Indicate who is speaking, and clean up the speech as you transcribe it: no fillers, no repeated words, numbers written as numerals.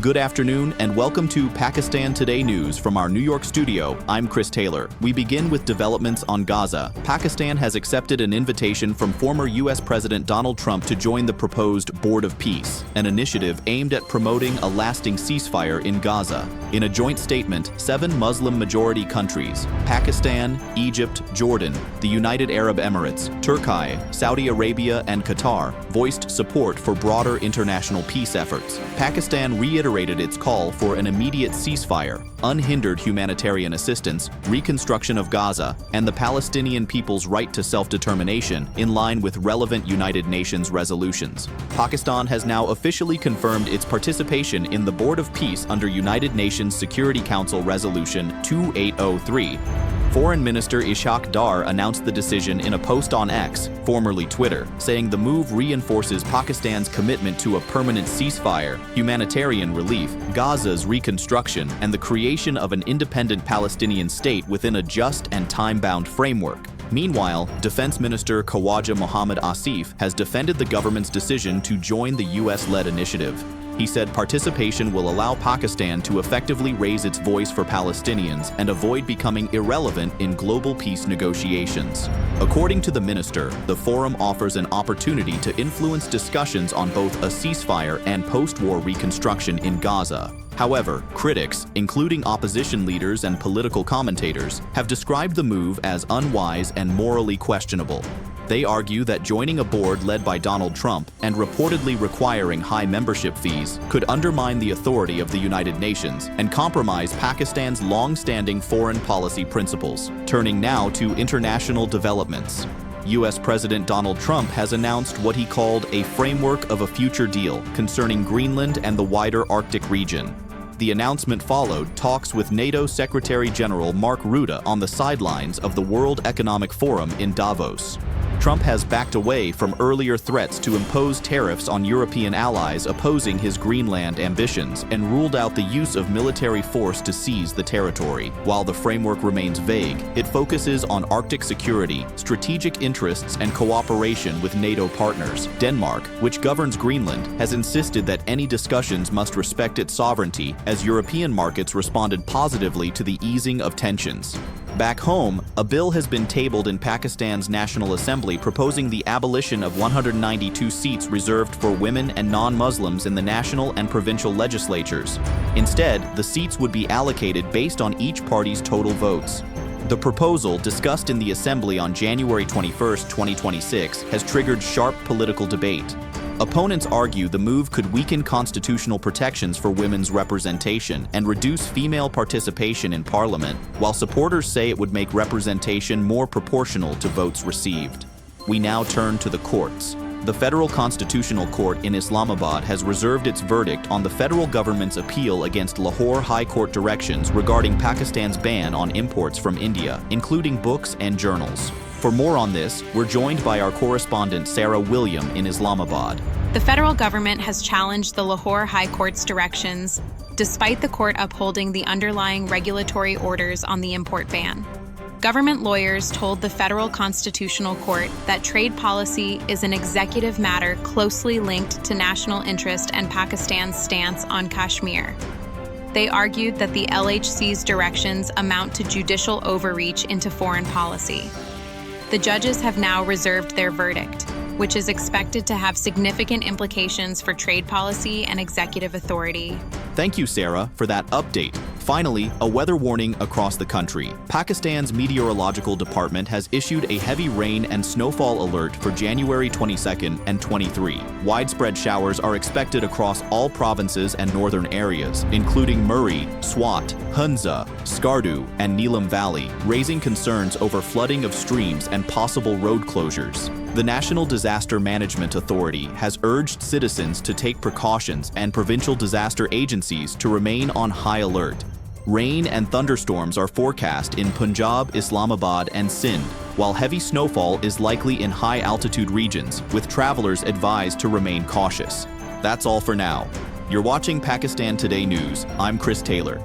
Speaker 1: Good afternoon and welcome to Pakistan Today News from our New York studio. I'm Chris Taylor. We begin with developments on Gaza. Pakistan has accepted an invitation from former U.S. President Donald Trump to join the proposed Board of Peace, an initiative aimed at promoting a lasting ceasefire in Gaza. In a joint statement, 7 Muslim-majority countries, Pakistan, Egypt, Jordan, the United Arab Emirates, Turkey, Saudi Arabia, and Qatar, voiced support for broader international peace efforts. Pakistan reiterated its call for an immediate ceasefire, unhindered humanitarian assistance, reconstruction of Gaza, and the Palestinian people's right to self-determination in line with relevant United Nations resolutions. Pakistan has now officially confirmed its participation in the Board of Peace under United Nations Security Council Resolution 2803. Foreign Minister Ishaq Dar announced the decision in a post on X, formerly Twitter, saying the move reinforces Pakistan's commitment to a permanent ceasefire, humanitarian relief, Gaza's reconstruction, and the creation of an independent Palestinian state within a just and time-bound framework. Meanwhile, Defense Minister Khawaja Mohammad Asif has defended the government's decision to join the U.S.-led initiative. He said participation will allow Pakistan to effectively raise its voice for Palestinians and avoid becoming irrelevant in global peace negotiations. According to the minister, the forum offers an opportunity to influence discussions on both a ceasefire and post-war reconstruction in Gaza. However, critics, including opposition leaders and political commentators, have described the move as unwise and morally questionable. They argue that joining a board led by Donald Trump and reportedly requiring high membership fees could undermine the authority of the United Nations and compromise Pakistan's long-standing foreign policy principles. Turning now to international developments. U.S. President Donald Trump has announced what he called a framework of a future deal concerning Greenland and the wider Arctic region. The announcement followed talks with NATO Secretary General Mark Rutte on the sidelines of the World Economic Forum in Davos. Trump has backed away from earlier threats to impose tariffs on European allies opposing his Greenland ambitions and ruled out the use of military force to seize the territory. While the framework remains vague, it focuses on Arctic security, strategic interests, and cooperation with NATO partners. Denmark, which governs Greenland, has insisted that any discussions must respect its sovereignty, as European markets responded positively to the easing of tensions. Back home, a bill has been tabled in Pakistan's National Assembly proposing the abolition of 192 seats reserved for women and non-Muslims in the national and provincial legislatures. Instead, the seats would be allocated based on each party's total votes. The proposal, discussed in the Assembly on January 21, 2026, has triggered sharp political debate. Opponents argue the move could weaken constitutional protections for women's representation and reduce female participation in parliament, while supporters say it would make representation more proportional to votes received. We now turn to the courts. The Federal Constitutional Court in Islamabad has reserved its verdict on the federal government's appeal against Lahore High Court directions regarding Pakistan's ban on imports from India, including books and journals. For more on this, we're joined by our correspondent Sarah William in Islamabad.
Speaker 2: The federal government has challenged the Lahore High Court's directions, despite the court upholding the underlying regulatory orders on the import ban. Government lawyers told the Federal Constitutional Court that trade policy is an executive matter closely linked to national interest and Pakistan's stance on Kashmir. They argued that the LHC's directions amount to judicial overreach into foreign policy. The judges have now reserved their verdict, which is expected to have significant implications for trade policy and executive authority.
Speaker 1: Thank you, Sarah, for that update. Finally, a weather warning across the country. Pakistan's meteorological department has issued a heavy rain and snowfall alert for January 22nd and 23. Widespread showers are expected across all provinces and northern areas, including Murree, Swat, Hunza, Skardu, and Neelam Valley, raising concerns over flooding of streams and possible road closures. The National Disaster Management Authority has urged citizens to take precautions and provincial disaster agencies to remain on high alert. Rain and thunderstorms are forecast in Punjab, Islamabad, and Sindh, while heavy snowfall is likely in high-altitude regions, with travelers advised to remain cautious. That's all for now. You're watching Pakistan Today News. I'm Chris Taylor.